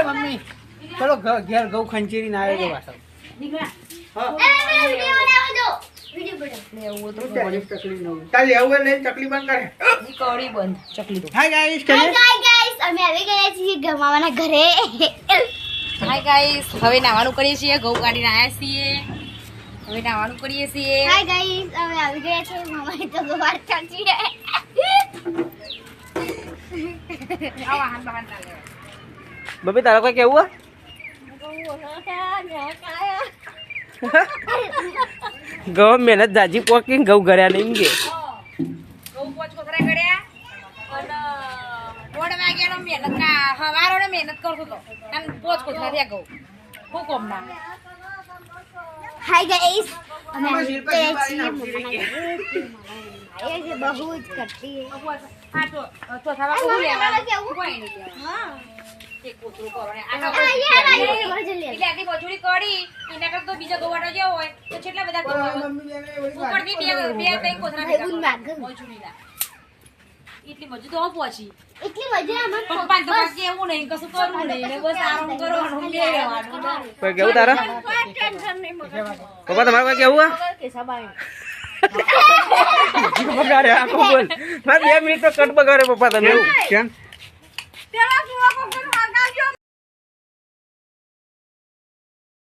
mummy ચલો ઘેર ઘઉં ખંચેરી ના આવે પાછો હવે નાવાનું કરીએ છીએ ઘઉં કાઢીને આવ્યા છીએ હવે નાવાનું કરીએ છીએ હાય ગાઈસ અમે આવી ગયા છે મમ્મી તો ગવાર ચાચી બબી તારા કોઈ કેવું ઘઉં મહેનત જાજી પોકી ઘઉં ઘર્યા નહીં કે ઘઉં પોચ કોથરા કર્યા અને 1:30 વાગ્યાનો મહેનત હવારોને મહેનત કરતો હતો અને પોચ કોથરા થયા ઘઉં હું કોમ ના हाय गाइस અમે આવી ગયા છીએ ये बहू करती है હા તો થવા કોણ લેવા કોઈ નહીં હા એક કોથરું કરો ને એટલે આટલી મજૂરી કરી એના કરતા તો બીજા ગવાટો જેવો હોય તો કેટલા બધા ઉપરથી બે ત્રણ કોથરા મજૂરીના એટલી મજૂરી તો પહોંચી એટલી મજા અમાર પપ્પા તો કાકી એવું નહીં કશું કરવું નહીં બસ આરામ કરવાનું બે રહેવાનું કોઈ કેવું તારા ટેન્શન નહીં પપ્પા તમારે કોઈ કેવું કે સબાઈ બગાડે આખું બોલ મારે 2 મિનિટ તો કટ બગાડે પપ્પા તમે કેમ